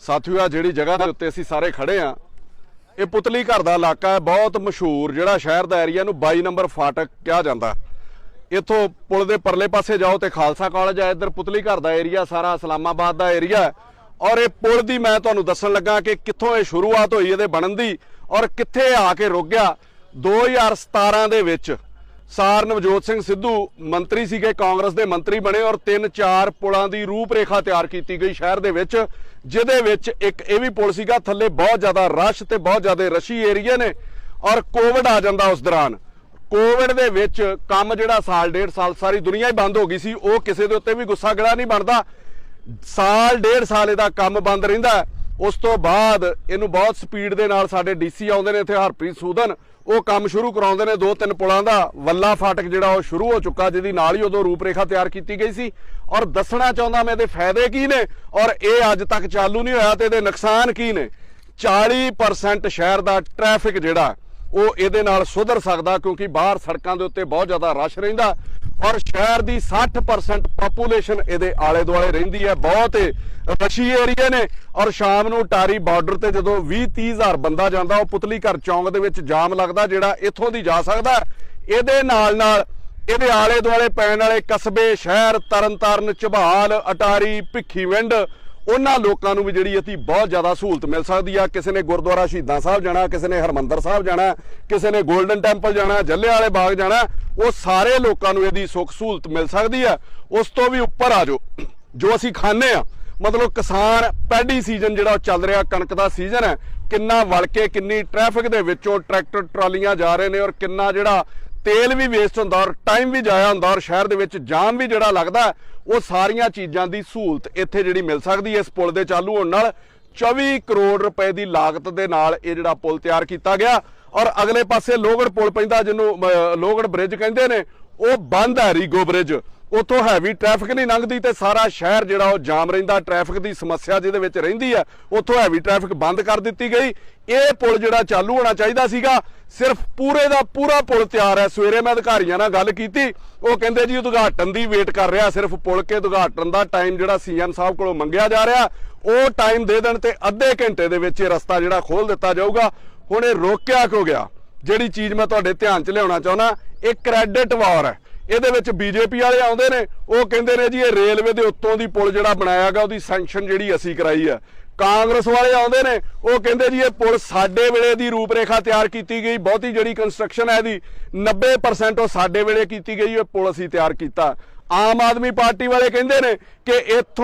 ਸਾਥੀਓ ਜਿਹੜੀ ਜਗ੍ਹਾ ਦੇ ਉੱਤੇ ਅਸੀਂ ਸਾਰੇ ਖੜੇ ਆ ਇਹ ਪੁਤਲੀ ਘਰ ਦਾ ਇਲਾਕਾ ਹੈ। ਬਹੁਤ ਮਸ਼ਹੂਰ ਜਿਹੜਾ ਸ਼ਹਿਰ ਦਾ ਏਰੀਆ ਨੂੰ 22 ਨੰਬਰ ਫਾਟਕ ਕਿਹਾ ਜਾਂਦਾ। ਇੱਥੋਂ ਪੁਲ ਦੇ ਪਰਲੇ ਪਾਸੇ ਜਾਓ ਤੇ ਖਾਲਸਾ ਕਾਲਜ ਹੈ, ਇੱਧਰ ਪੁਤਲੀ ਘਰ ਦਾ ਏਰੀਆ ਸਾਰਾ ਇਸਲਾਮਾਬਾਦ ਦਾ ਏਰੀਆ ਹੈ। ਔਰ ਇਹ ਪੁਲ ਦੀ ਮੈਂ ਤੁਹਾਨੂੰ ਦੱਸਣ ਲੱਗਾ ਕਿ ਕਿੱਥੋਂ ਇਹ ਸ਼ੁਰੂਆਤ ਹੋਈ ਇਹਦੇ ਬਣਨ ਦੀ ਔਰ ਕਿੱਥੇ ਆ ਕੇ ਰੁਕ ਗਿਆ। 2017 ਦੇ ਵਿੱਚ ਸਾਰ ਨਵਜੋਤ ਸਿੰਘ ਸਿੱਧੂ ਮੰਤਰੀ ਸੀਗੇ, ਕਾਂਗਰਸ ਦੇ ਮੰਤਰੀ ਬਣੇ ਔਰ 3-4 ਪੁਲਾਂ ਦੀ ਰੂਪਰੇਖਾ ਤਿਆਰ ਕੀਤੀ ਗਈ ਸ਼ਹਿਰ ਦੇ ਵਿੱਚ, ਜਿਹਦੇ ਵਿੱਚ ਇੱਕ ਇਹ ਵੀ ਪੁਲ ਸੀਗਾ। ਥੱਲੇ ਬਹੁਤ ਜ਼ਿਆਦਾ ਰਸ਼ ਤੇ ਬਹੁਤ ਜ਼ਿਆਦਾ ਰਸ਼ੀ ਏਰੀਆ ਨੇ ਔਰ ਕੋਵਿਡ ਆ ਜਾਂਦਾ। ਉਸ ਦੌਰਾਨ ਕੋਵਿਡ ਦੇ ਵਿੱਚ ਕੰਮ ਜਿਹੜਾ ਸਾਲ ਡੇਢ ਸਾਲ ਸਾਰੀ ਦੁਨੀਆ ਹੀ ਬੰਦ ਹੋ ਗਈ ਸੀ। ਉਹ ਕਿਸੇ ਦੇ ਉੱਤੇ ਵੀ ਗੁੱਸਾ ਗਿਲਾ ਨਹੀਂ ਬਣਦਾ। ਸਾਲ ਡੇਢ ਸਾਲ ਇਹਦਾ ਕੰਮ ਬੰਦ ਰਹਿੰਦਾ। ਉਸ ਤੋਂ ਬਾਅਦ ਇਹਨੂੰ ਬਹੁਤ ਸਪੀਡ ਦੇ ਨਾਲ ਸਾਡੇ ਡੀਸੀ ਆਉਂਦੇ ਨੇ ਇੱਥੇ, ਹਰਪ੍ਰੀਤ ਸੂਦਨ, ਉਹ ਕੰਮ ਸ਼ੁਰੂ ਕਰਾਉਂਦੇ ਨੇ 2-3 ਪੁਲਾਂ ਦਾ। ਵੱਲਾ ਫਾਟਕ ਜਿਹੜਾ ਉਹ ਸ਼ੁਰੂ ਹੋ ਚੁੱਕਾ, ਜਿਹਦੀ ਨਾਲ ਹੀ ਉਦੋਂ ਰੂਪਰੇਖਾ ਤਿਆਰ ਕੀਤੀ ਗਈ ਸੀ। ਔਰ ਦੱਸਣਾ ਚਾਹੁੰਦਾ ਮੈਂ ਇਹਦੇ ਫਾਇਦੇ ਕੀ ਨੇ ਔਰ ਇਹ ਅੱਜ ਤੱਕ ਚਾਲੂ ਨਹੀਂ ਹੋਇਆ ਤੇ ਇਹਦੇ ਨੁਕਸਾਨ ਕੀ ਨੇ। 40% ਸ਼ਹਿਰ ਦਾ ਟ੍ਰੈਫਿਕ ਜਿਹੜਾ ਉਹ ਇਹਦੇ ਨਾਲ ਸੁਧਰ ਸਕਦਾ, ਕਿਉਂਕਿ ਬਾਹਰ ਸੜਕਾਂ ਦੇ ਉੱਤੇ ਬਹੁਤ ਜ਼ਿਆਦਾ ਰਸ਼ ਰਹਿੰਦਾ ਔਰ ਸ਼ਹਿਰ ਦੀ 60% ਪਾਪੂਲੇਸ਼ਨ ਇਹਦੇ ਆਲੇ ਦੁਆਲੇ ਰਹਿੰਦੀ ਹੈ। ਬਹੁਤ ਰਸ਼ੀ ਏਰੀਏ ਨੇ ਔਰ ਸ਼ਾਮ ਨੂੰ ਟਾਰੀ ਬਾਰਡਰ ਤੇ ਜਦੋਂ 20-30 ਹਜ਼ਾਰ ਬੰਦਾ ਜਾਂਦਾ, ਉਹ ਪੁਤਲੀ ਘਰ ਚੌਂਕ ਦੇ ਵਿੱਚ ਜਾਮ ਲੱਗਦਾ ਜਿਹੜਾ ਇੱਥੋਂ ਦੀ ਜਾ ਸਕਦਾ। ਇਹਦੇ ਨਾਲ ਇਹਦੇ ਆਲੇ ਦੁਆਲੇ ਪੈਣ ਵਾਲੇ ਕਸਬੇ, ਸ਼ਹਿਰ ਤਰਨਤਾਰਨ, ਝਬਾਲ, ਅਟਾਰੀ, ਭਿੱਖੀਵਿੰਡ, ਉਹਨਾਂ ਲੋਕਾਂ ਨੂੰ ਵੀ ਜਿਹੜੀ ਇੱਥੇ ਬਹੁਤ ਜ਼ਿਆਦਾ ਸਹੂਲਤ ਮਿਲ ਸਕਦੀ ਆ। ਕਿਸੇ ਨੇ ਗੁਰਦੁਆਰਾ ਸ਼ਹੀਦਾਂ ਸਾਹਿਬ ਜਾਣਾ, ਕਿਸੇ ਨੇ ਹਰਮੰਦਰ ਸਾਹਿਬ ਜਾਣਾ, ਕਿਸੇ ਨੇ ਗੋਲਡਨ ਟੈਂਪਲ ਜਾਣਾ, ਜੱਲਿਆਂਵਾਲੇ ਬਾਗ ਜਾਣਾ, ਉਹ ਸਾਰੇ ਲੋਕਾਂ ਨੂੰ ਇਹਦੀ ਸੁੱਖ ਸਹੂਲਤ ਮਿਲ ਸਕਦੀ ਆ। ਉਸ ਤੋਂ ਵੀ ਉੱਪਰ ਆ ਜੋ ਅਸੀਂ ਖਾਂਦੇ ਆ, ਮਤਲਬ ਕਿਸਾਨ ਪੈਡੀ ਸੀਜ਼ਨ ਜਿਹੜਾ ਉਹ ਚੱਲ ਰਿਹਾ, ਕਣਕ ਦਾ ਸੀਜ਼ਨ ਹੈ, ਕਿੰਨਾ ਵਲ ਕੇ ਕਿੰਨੀ ਟ੍ਰੈਫਿਕ ਦੇ ਵਿੱਚੋਂ ਟਰੈਕਟਰ ਟਰਾਲੀਆਂ ਜਾ ਰਹੇ ਨੇ ਔਰ ਕਿੰਨਾ ਜਿਹੜਾ ਤੇਲ ਵੀ ਵੇਸਟ ਹੁੰਦਾ ਔਰ ਟਾਈਮ ਵੀ ਜਾਇਆ ਹੁੰਦਾ ਔਰ ਸ਼ਹਿਰ ਦੇ ਵਿੱਚ ਜਾਮ ਵੀ ਜਿਹੜਾ ਲੱਗਦਾ। ਉਹ ਸਾਰੀਆਂ ਚੀਜ਼ਾਂ ਦੀ ਸਹੂਲਤ ਇੱਥੇ ਜਿਹੜੀ ਮਿਲ ਸਕਦੀ ਹੈ ਇਸ ਪੁਲ ਦੇ ਚਾਲੂ ਹੋਣ ਨਾਲ। 24 ਕਰੋੜ ਰੁਪਏ ਦੀ ਲਾਗਤ ਦੇ ਨਾਲ ਇਹ ਜਿਹੜਾ ਪੁਲ ਤਿਆਰ ਕੀਤਾ ਗਿਆ ਔਰ ਅਗਲੇ ਪਾਸੇ ਲੋਹਗੜ੍ਹ ਪੁਲ ਪੈਂਦਾ, ਜਿਹਨੂੰ ਲੋਹਗੜ੍ਹ ਬ੍ਰਿਜ ਕਹਿੰਦੇ ਨੇ, ਉਹ ਬੰਦ ਹੈ। ਰੀਗੋ ਬ੍ਰਿਜ ਉੱਥੋਂ ਹੈਵੀ ਟ੍ਰੈਫਿਕ ਨਹੀਂ ਲੰਘਦੀ ਤੇ ਸਾਰਾ ਸ਼ਹਿਰ ਜਿਹੜਾ ਉਹ ਜਾਮ ਰਹਿੰਦਾ। ਟ੍ਰੈਫਿਕ ਦੀ ਸਮੱਸਿਆ ਜਿਹਦੇ ਵਿੱਚ ਰਹਿੰਦੀ ਹੈ, ਉੱਥੋਂ ਹੈਵੀ ਟ੍ਰੈਫਿਕ ਬੰਦ ਕਰ ਦਿੱਤੀ ਗਈ। ਇਹ ਪੁਲ ਜਿਹੜਾ ਚਾਲੂ ਹੋਣਾ ਚਾਹੀਦਾ ਸੀਗਾ, ਸਿਰਫ ਪੂਰੇ ਦਾ ਪੂਰਾ ਪੁਲ ਤਿਆਰ ਹੈ। ਸਵੇਰੇ ਮੈਂ ਅਧਿਕਾਰੀਆਂ ਨਾਲ ਗੱਲ ਕੀਤੀ, ਉਹ ਕਹਿੰਦੇ ਜੀ ਉਦਘਾਟਨ ਦੀ ਵੇਟ ਕਰ ਰਿਹਾ, ਸਿਰਫ ਪੁਲ ਕੇ ਉਦਘਾਟਨ ਦਾ ਟਾਈਮ ਜਿਹੜਾ ਸੀਐਮ ਸਾਹਿਬ ਕੋਲੋਂ ਮੰਗਿਆ ਜਾ ਰਿਹਾ ਉਹ ਟਾਈਮ ਦੇ ਦੇਣ ਤੇ ਅੱਧੇ ਘੰਟੇ ਦੇ ਵਿੱਚ ਇਹ ਰਸਤਾ ਜਿਹੜਾ ਖੋਲ ਦਿੱਤਾ ਜਾਊਗਾ। ਹੁਣ ਇਹ ਰੋਕਿਆ ਕਿਉਂ ਗਿਆ? ਜਿਹੜੀ ਚੀਜ਼ ਮੈਂ ਤੁਹਾਡੇ ਧਿਆਨ 'ਚ ਲਿਆਉਣਾ ਚਾਹੁੰਦਾ, ਇਹ ਕ੍ਰੈਡਿਟ ਵਾਰ ਹੈ। ਇਹਦੇ ਵਿੱਚ ਬੀਜੇਪੀ ਵਾਲੇ ਆਉਂਦੇ ਨੇ, ਉਹ ਕਹਿੰਦੇ ਨੇ ਜੀ ਇਹ ਰੇਲਵੇ ਦੇ ਉੱਤੋਂ ਦੀ ਪੁਲ ਜਿਹੜਾ ਬਣਾਇਆ ਗਿਆ ਉਹਦੀ ਸੈਂਕਸ਼ਨ ਜਿਹੜੀ ਅਸੀਂ ਕਰਾਈ ਹੈ। ਕਾਂਗਰਸ ਵਾਲੇ ਆਉਂਦੇ ਨੇ, ਉਹ ਕਹਿੰਦੇ ਜੀ ਇਹ ਪੁਲ ਸਾਡੇ ਵੇਲੇ ਦੀ ਰੂਪਰੇਖਾ ਤਿਆਰ ਕੀਤੀ ਗਈ, ਬਹੁਤੀ ਜਿਹੜੀ ਕੰਸਟਰਕਸ਼ਨ ਹੈ ਇਹਦੀ 90% ਉਹ ਸਾਡੇ ਵੇਲੇ ਕੀਤੀ ਗਈ, ਇਹ ਪੁਲ ਅਸੀਂ ਤਿਆਰ ਕੀਤਾ। ਆਮ ਆਦਮੀ ਪਾਰਟੀ ਵਾਲੇ ਕਹਿੰਦੇ ਨੇ ਕਿ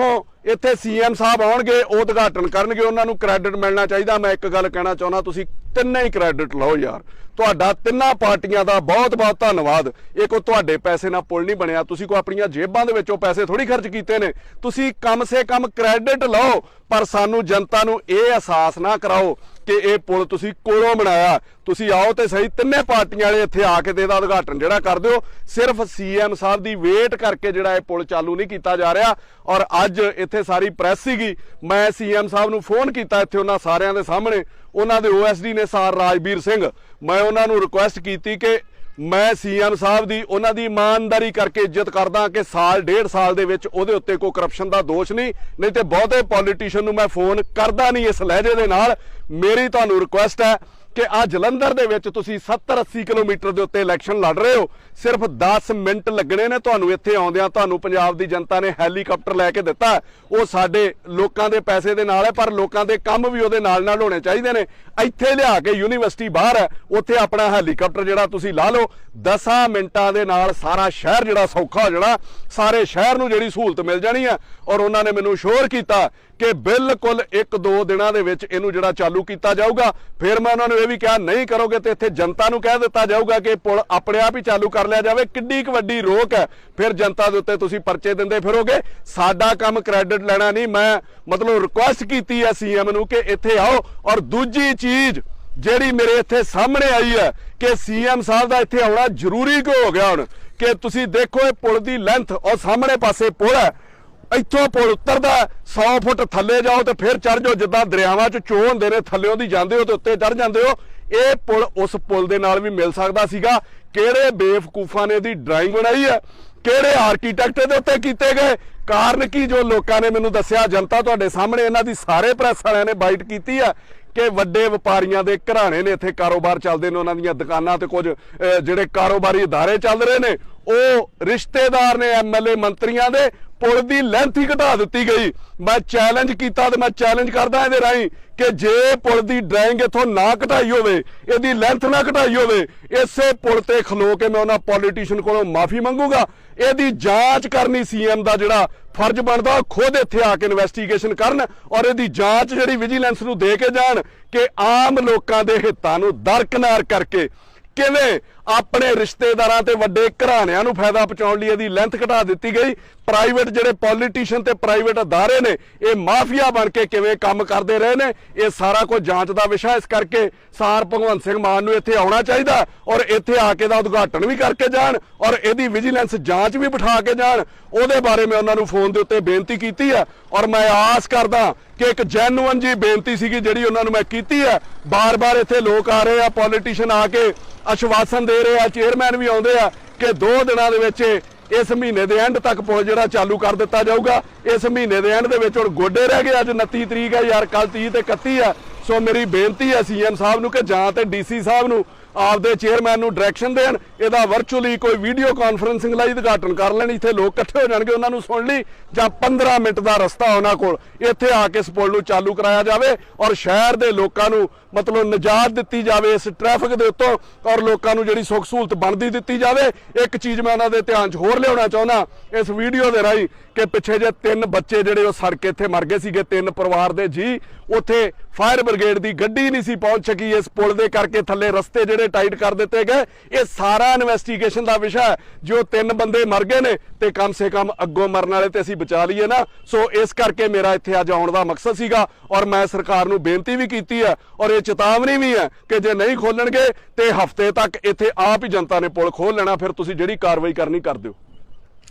ਇੱਥੇ ਸੀਐਮ ਸਾਹਿਬ ਆਉਣਗੇ, ਉਹ ਉਦਘਾਟਨ ਕਰਨਗੇ, ਉਹਨਾਂ ਨੂੰ ਕ੍ਰੈਡਿਟ ਮਿਲਣਾ ਚਾਹੀਦਾ। ਮੈਂ ਇੱਕ ਗੱਲ ਕਹਿਣਾ ਚਾਹੁੰਦਾ, ਤੁਸੀਂ ਤਿੰਨੇ ਹੀ ਕ੍ਰੈਡਿਟ ਲਓ ਯਾਰ। ਤੁਹਾਡਾ ਤਿੰਨਾਂ ਪਾਰਟੀਆਂ ਦਾ ਬਹੁਤ ਬਹੁਤ ਧੰਨਵਾਦ। ਇਹ ਕੋਈ ਤੁਹਾਡੇ ਪੈਸੇ ਨਾਲ ਪੁਲ ਨਹੀਂ ਬਣਿਆ, ਤੁਸੀਂ ਕੋਈ ਆਪਣੀਆਂ ਜੇਬਾਂ ਦੇ ਵਿੱਚੋਂ ਪੈਸੇ ਥੋੜੀ ਖਰਚ ਕੀਤੇ ਨੇ। ਤੁਸੀਂ ਕਮ ਸੇ ਕਮ ਕ੍ਰੈਡਿਟ ਲਓ, ਪਰ ਸਾਨੂੰ ਜਨਤਾ ਨੂੰ ਇਹ ਅਹਿਸਾਸ ਨਾ ਕਰਾਓ ਕਿ ਇਹ ਪੁਲ ਤੁਸੀਂ ਕੋਲੋਂ ਬਣਾਇਆ। ਤੁਸੀਂ ਆਓ ਤੇ ਸਹੀ, ਤਿੰਨੇ ਪਾਰਟੀਆਂ ਵਾਲੇ ਇੱਥੇ ਆ ਕੇ ਤੇ ਇਹਦਾ ਉਦਘਾਟਨ ਜਿਹੜਾ ਕਰ ਦਿਓ। ਸਿਰਫ ਸੀਐਮ ਸਾਹਿਬ ਦੀ ਵੇਟ ਕਰਕੇ ਜਿਹੜਾ ਇਹ ਪੁਲ ਚਾਲੂ ਨਹੀਂ ਕੀਤਾ ਜਾ ਰਿਹਾ। ਔਰ ਅੱਜ ਇੱਥੇ ਸਾਰੀ ਪ੍ਰੈਸ ਸੀਗੀ, ਮੈਂ ਸੀਐਮ ਸਾਹਿਬ ਨੂੰ ਫੋਨ ਕੀਤਾ ਇੱਥੇ ਉਹਨਾਂ ਸਾਰਿਆਂ ਦੇ ਸਾਹਮਣੇ। ਉਹਨਾਂ ਦੇ ਓਐਸਡੀ ਨੇ ਸਾਰ ਰਾਜਵੀਰ ਸਿੰਘ, ਮੈਂ ਉਹਨਾਂ ਨੂੰ ਰਿਕੁਐਸਟ ਕੀਤੀ ਕਿ ਮੈਂ ਸੀਐਮ ਸਾਹਿਬ ਦੀ ਉਹਨਾਂ ਦੀ ਇਮਾਨਦਾਰੀ ਕਰਕੇ ਇੱਜ਼ਤ ਕਰਦਾ ਕਿ ਸਾਲ ਡੇਢ ਸਾਲ ਦੇ ਵਿੱਚ ਉਹਦੇ ਉੱਤੇ ਕੋਈ ਕਰਪਸ਼ਨ ਦਾ ਦੋਸ਼ ਨਹੀਂ ਤੇ ਬਹੁਤੇ ਪੋਲੀਟੀਸ਼ੀਅਨ ਨੂੰ ਮੈਂ ਫੋਨ ਕਰਦਾ ਨਹੀਂ ਇਸ ਲਹਿਜੇ ਦੇ ਨਾਲ। ਮੇਰੀ ਤੁਹਾਨੂੰ ਰਿਕੁਐਸਟ ਹੈ ਕਿ ਆ ਜਲੰਧਰ ਦੇ ਵਿੱਚ ਤੁਸੀਂ 70-80 ਕਿਲੋਮੀਟਰ ਦੇ ਉੱਤੇ ਇਲੈਕਸ਼ਨ ਲੜ ਰਹੇ ਹੋ, ਸਿਰਫ 10 ਮਿੰਟ ਲੱਗਣੇ ਨੇ ਤੁਹਾਨੂੰ ਇੱਥੇ ਆਉਂਦਿਆਂ। ਤੁਹਾਨੂੰ ਪੰਜਾਬ ਦੀ ਜਨਤਾ ਨੇ ਹੈਲੀਕਾਪਟਰ ਲੈ ਕੇ ਦਿੱਤਾ, ਉਹ ਸਾਡੇ ਲੋਕਾਂ ਦੇ ਪੈਸੇ ਦੇ ਨਾਲ ਹੈ, ਪਰ ਲੋਕਾਂ ਦੇ ਕੰਮ ਵੀ ਉਹਦੇ ਨਾਲ ਹੋਣੇ ਚਾਹੀਦੇ ਨੇ। ਇੱਥੇ ਲਿਆ ਕੇ ਯੂਨੀਵਰਸਿਟੀ ਬਾਹਰ ਹੈ, ਉੱਥੇ ਆਪਣਾ ਹੈਲੀਕਾਪਟਰ ਜਿਹੜਾ ਤੁਸੀਂ ਲਾ ਲਓ, 10 ਮਿੰਟਾਂ ਦੇ ਨਾਲ ਸਾਰਾ ਸ਼ਹਿਰ ਜਿਹੜਾ ਸੌਖਾ ਹੋ ਜਾਣਾ, ਸਾਰੇ ਸ਼ਹਿਰ ਨੂੰ ਜਿਹੜੀ ਸਹੂਲਤ ਮਿਲ ਜਾਣੀ ਹੈ। ਔਰ ਉਹਨਾਂ ਨੇ ਮੈਨੂੰ ਸ਼ੋਰ ਕੀਤਾ ਕਿ ਬਿਲਕੁਲ 1-2 ਦਿਨਾਂ ਦੇ ਵਿੱਚ ਇਹਨੂੰ ਜਿਹੜਾ ਚਾਲੂ ਕੀਤਾ ਜਾਊਗਾ। ਫਿਰ ਮੈਂ ਉਹਨਾਂ ਨੂੰ ਇਹ ਵੀ ਕਿਹਾ, ਨਹੀਂ ਕਰੋਗੇ ਤੇ ਇੱਥੇ ਜਨਤਾ ਨੂੰ ਕਹਿ ਦਿੱਤਾ ਜਾਊਗਾ ਕਿ ਪੁਲ ਆਪਣੇ ਆਪ ਹੀ ਚਾਲੂ ਕਰ ਲਿਆ ਜਾਵੇ। ਕਿੱਡੀ ਕੁ ਵੱਡੀ ਰੋਕ ਹੈ, ਫਿਰ ਜਨਤਾ ਦੇ ਉੱਤੇ ਤੁਸੀਂ ਪਰਚੇ ਦਿੰਦੇ ਫਿਰੋਗੇ। ਸਾਡਾ ਕੰਮ ਕ੍ਰੈਡਿਟ ਲੈਣਾ ਨਹੀਂ। ਮੈਂ ਮਤਲਬ ਰਿਕੁਐਸਟ ਕੀਤੀ ਹੈ ਸੀਐਮ ਨੂੰ ਕਿ ਇੱਥੇ ਆਓ। ਔਰ ਦੂਜੀ ਚੀਜ਼ ਜਿਹੜੀ ਮੇਰੇ ਇੱਥੇ ਸਾਹਮਣੇ ਆਈ ਹੈ ਕਿ ਸੀਐਮ ਸਾਹਿਬ ਦਾ ਇੱਥੇ ਆਉਣਾ ਜ਼ਰੂਰੀ ਕਿਉਂ ਹੋ ਗਿਆ ਹੁਣ, ਕਿ ਤੁਸੀਂ ਦੇਖੋ ਇਹ ਪੁਲ ਦੀ ਲੈਂਥ, ਔਰ ਸਾਹਮਣੇ ਪਾਸੇ ਪੁਲ ਹੈ, ਇੱਥੋਂ ਪੁਲ ਉਤਰਦਾ 100 ਫੁੱਟ ਥੱਲੇ ਜਾਓ ਤੇ ਫਿਰ ਚੜ ਜਾਓ, ਜਿੱਦਾਂ ਦਰਿਆਵਾਂ 'ਚ ਚੋਅ ਹੁੰਦੇ ਨੇ, ਥੱਲਿਓਂ ਦੀ ਜਾਂਦੇ ਹੋ ਤੇ ਉੱਤੇ ਚੜ ਜਾਂਦੇ ਹੋ। ਇਹ ਪੁਲ ਉਸ ਪੁਲ ਦੇ ਨਾਲ ਵੀ ਮਿਲ ਸਕਦਾ ਸੀਗਾ। ਕਿਹੜੇ ਬੇਵਕੂਫਾਂ ਨੇ ਇਹਦੀ ਡਰਾਇੰਗ ਬਣਾਈ ਹੈ ਕਿਹੜੇ ਆਰਕੀਟੈਕਟ ਦੇ ਉੱਤੇ ਕੀਤੇ ਗਏ, ਕਾਰਨ ਕੀ ਜੋ ਲੋਕਾਂ ਨੇ ਮੈਨੂੰ ਦੱਸਿਆ, ਜਨਤਾ ਤੁਹਾਡੇ ਸਾਹਮਣੇ, ਇਹਨਾਂ ਦੀ ਸਾਰੇ ਪ੍ਰੈਸ ਵਾਲਿਆਂ ਨੇ ਬਾਈਟ ਕੀਤੀ ਆ ਕਿ ਵੱਡੇ ਵਪਾਰੀਆਂ ਦੇ ਘਰਾਣੇ ਨੇ ਇੱਥੇ ਕਾਰੋਬਾਰ ਚੱਲਦੇ ਨੇ, ਉਹਨਾਂ ਦੀਆਂ ਦੁਕਾਨਾਂ ਤੇ ਕੁਝ ਜਿਹੜੇ ਕਾਰੋਬਾਰੀ ਅਦਾਰੇ ਚੱਲ ਰਹੇ ਨੇ, ਉਹ ਰਿਸ਼ਤੇਦਾਰ ਨੇ ਐਮਐਲਏ ਮੰਤਰੀਆਂ ਦੇ। ਪੁਲ ਦੀ ਲੈਂਥ ਹੀ ਘਟਾ ਦਿੱਤੀ ਗਈ। ਮੈਂ ਚੈਲੰਜ ਕੀਤਾ ਤੇ ਮੈਂ ਚੈਲੰਜ ਕਰਦਾ ਇਹਦੇ ਰਾਹੀਂ ਕਿ ਜੇ ਪੁਲ ਦੀ ਡਰਾਇੰਗ ਇਥੋਂ ਨਾ ਘਟਾਈ ਹੋਵੇ, ਇਹਦੀ ਲੈਂਥ ਨਾ ਘਟਾਈ ਹੋਵੇ, ਇਸੇ ਪੁਲ ਤੇ ਖਲੋ ਕੇ ਮੈਂ ਉਹਨਾਂ ਪੋਲੀਟੀਸ਼ੀਅਨ ਕੋਲੋਂ ਮਾਫੀ ਮੰਗੂਗਾ। ਇਹਦੀ ਜਾਂਚ ਕਰਨੀ ਸੀਐਮ ਦਾ ਜਿਹੜਾ ਫਰਜ਼ ਬਣਦਾ, ਖੁਦ ਇੱਥੇ ਆ ਕੇ ਇਨਵੈਸਟੀਗੇਸ਼ਨ ਕਰਨ ਔਰ ਇਹਦੀ ਜਾਂਚ ਜਿਹੜੀ ਵਿਜੀਲੈਂਸ ਨੂੰ ਦੇ ਕੇ ਜਾਣ ਕਿ ਆਮ ਲੋਕਾਂ ਦੇ ਹਿੱਤਾਂ ਨੂੰ ਦਰਕਿਨਾਰ ਕਰਕੇ ਕਿਵੇਂ ਆਪਣੇ ਰਿਸ਼ਤੇਦਾਰਾਂ ਤੇ ਵੱਡੇ ਘਰਾਣਿਆਂ ਨੂੰ ਫਾਇਦਾ ਪਹੁੰਚਾਉਣ ਲਈ ਇਹਦੀ ਲੈਂਥ ਘਟਾ ਦਿੱਤੀ ਗਈ। ਪ੍ਰਾਈਵੇਟ ਜਿਹੜੇ ਪੋਲੀਟੀਸ਼ੀਅਨ ਤੇ ਪ੍ਰਾਈਵੇਟ ਅਦਾਰੇ ਨੇ, ਇਹ ਮਾਫੀਆ ਬਣ ਕੇ ਕਿਵੇਂ ਕੰਮ ਕਰਦੇ ਰਹੇ ਨੇ, ਇਹ ਸਾਰਾ ਕੁਝ ਜਾਂਚ ਦਾ ਵਿਸ਼ਾ। ਇਸ ਕਰਕੇ ਸਾਰ ਭਗਵੰਤ ਸਿੰਘ ਮਾਨ ਨੂੰ ਇੱਥੇ ਆਉਣਾ ਚਾਹੀਦਾ ਔਰ ਇੱਥੇ ਆ ਕੇ ਦਾ ਉਦਘਾਟਨ ਵੀ ਕਰਕੇ ਜਾਣ ਔਰ ਇਹਦੀ ਵਿਜੀਲੈਂਸ ਜਾਂਚ ਵੀ ਬਿਠਾ ਕੇ ਜਾਣ। ਉਹਦੇ ਬਾਰੇ ਮੈਂ ਉਹਨਾਂ ਨੂੰ ਫੋਨ ਦੇ ਉੱਤੇ ਬੇਨਤੀ ਕੀਤੀ ਹੈ ਔਰ ਮੈਂ ਆਸ ਕਰਦਾ ਕਿ ਇੱਕ ਜੈਨੂਅਨ ਜੀ ਬੇਨਤੀ ਸੀਗੀ ਜਿਹੜੀ ਉਹਨਾਂ ਨੂੰ ਮੈਂ ਕੀਤੀ ਹੈ। ਬਾਰ-ਬਾਰ ਇੱਥੇ ਲੋਕ ਆ ਰਹੇ ਆ, ਪੋਲੀਟੀਸ਼ੀਅਨ ਆ ਕੇ ਆਸ਼ਵਾਸਨ ਦੇ ਰਹੇ ਆ, ਚੇਅਰਮੈਨ ਵੀ ਆਉਂਦੇ ਆ ਕਿ 2 ਦਿਨਾਂ ਦੇ ਵਿੱਚ ਇਸ ਮਹੀਨੇ ਦੇ ਐਂਡ ਤੱਕ ਪੁਲ ਜਿਹੜਾ ਚਾਲੂ ਕਰ ਦਿੱਤਾ ਜਾਊਗਾ। ਇਸ ਮਹੀਨੇ ਦੇ ਐਂਡ ਦੇ ਵਿੱਚ ਹੁਣ ਗੋਡੇ ਰਹਿ ਗਏ, ਅੱਜ 29 ਤਰੀਕ ਹੈ ਯਾਰ, ਕੱਲ 30 ਤੇ 31 ਆ। ਸੋ ਮੇਰੀ ਬੇਨਤੀ ਹੈ ਸੀਐਮ ਸਾਹਿਬ ਨੂੰ ਕਿ ਜਾਂ ਤੇ ਡੀਸੀ ਸਾਹਿਬ ਨੂੰ ਆਪਦੇ ਚੇਅਰਮੈਨ ਨੂੰ ਡਾਇਰੈਕਸ਼ਨ ਦੇਣ, ਇਹਦਾ ਵਰਚੁਅਲੀ ਕੋਈ ਵੀਡੀਓ ਕਾਨਫਰੰਸਿੰਗ ਲਈ ਉਦਘਾਟਨ ਕਰ ਲੈਣ, ਇੱਥੇ ਲੋਕ ਇਕੱਠੇ ਹੋ ਜਾਣਗੇ, ਉਹਨਾਂ ਨੂੰ ਸੁਣ ਲਈ, ਜਾਂ 15 ਮਿੰਟ ਦਾ ਰਸਤਾ ਉਹਨਾਂ ਕੋਲ, ਇੱਥੇ ਆ ਕੇ ਇਸ ਪੁਲ ਨੂੰ ਚਾਲੂ ਕਰਾਇਆ ਜਾਵੇ ਔਰ ਸ਼ਹਿਰ ਦੇ ਲੋਕਾਂ ਨੂੰ ਮਤਲਬ ਨਿਜਾਤ ਦਿੱਤੀ ਜਾਵੇ ਇਸ ਟ੍ਰੈਫਿਕ ਦੇ ਉੱਤੋਂ ਔਰ ਲੋਕਾਂ ਨੂੰ ਜਿਹੜੀ ਸੁੱਖ ਸਹੂਲਤ ਬਣਦੀ ਦਿੱਤੀ ਜਾਵੇ। ਇੱਕ ਚੀਜ਼ ਮੈਂ ਉਹਨਾਂ ਦੇ ਧਿਆਨ 'ਚ ਹੋਰ ਲਿਆਉਣਾ ਚਾਹੁੰਦਾ ਇਸ ਵੀਡੀਓ ਦੇ ਰਾਹੀਂ ਕਿ ਪਿੱਛੇ ਜੇ 3 ਬੱਚੇ ਜਿਹੜੇ ਉਹ ਸੜ ਕੇ ਇੱਥੇ ਮਰ ਗਏ ਸੀਗੇ, 3 ਪਰਿਵਾਰ ਦੇ ਜੀ, ਉੱਥੇ ਫਾਇਰ ਬ੍ਰਿਗੇਡ ਦੀ ਗੱਡੀ ਨਹੀਂ ਸੀ ਪਹੁੰਚ ਸਕੀ ਇਸ ਪੁਲ ਦੇ ਕਰਕੇ, ਥੱਲੇ ਰਸਤੇ ਜਿਹੜੇ ਟਾਈਟ ਕਰ ਦਿੱਤੇ ਗਏ। ਇਹ ਸਾਰਾ ਇਨਵੈਸਟੀਗੇਸ਼ਨ ਦਾ ਵਿਸ਼ਾ ਹੈ। ਜੋ 3 ਬੰਦੇ ਮਰ ਗਏ ਨੇ ਤੇ ਕਮ ਸੇ ਕਮ ਅੱਗੋਂ ਮਰਨ ਵਾਲੇ ਤੇ ਅਸੀਂ ਬਚਾ ਲਈਏ ਨਾ। ਸੋ ਇਸ ਕਰਕੇ ਮੇਰਾ ਇੱਥੇ ਅੱਜ ਆਉਣ ਦਾ ਮਕਸਦ ਸੀਗਾ ਔਰ ਮੈਂ ਸਰਕਾਰ ਨੂੰ ਬੇਨਤੀ ਵੀ ਕੀਤੀ ਹੈ ਔਰ ਇਹ ਚੇਤਾਵਨੀ ਵੀ ਹੈ ਕਿ ਜੇ ਨਹੀਂ ਖੋਲਣਗੇ ਤੇ ਹਫ਼ਤੇ ਤੱਕ ਇੱਥੇ ਆਪ ਹੀ ਜਨਤਾ ਨੇ ਪੁਲ ਖੋਲ ਲੈਣਾ, ਫਿਰ ਤੁਸੀਂ ਜਿਹੜੀ ਕਾਰਵਾਈ ਕਰਨੀ ਕਰ ਦਿਓ।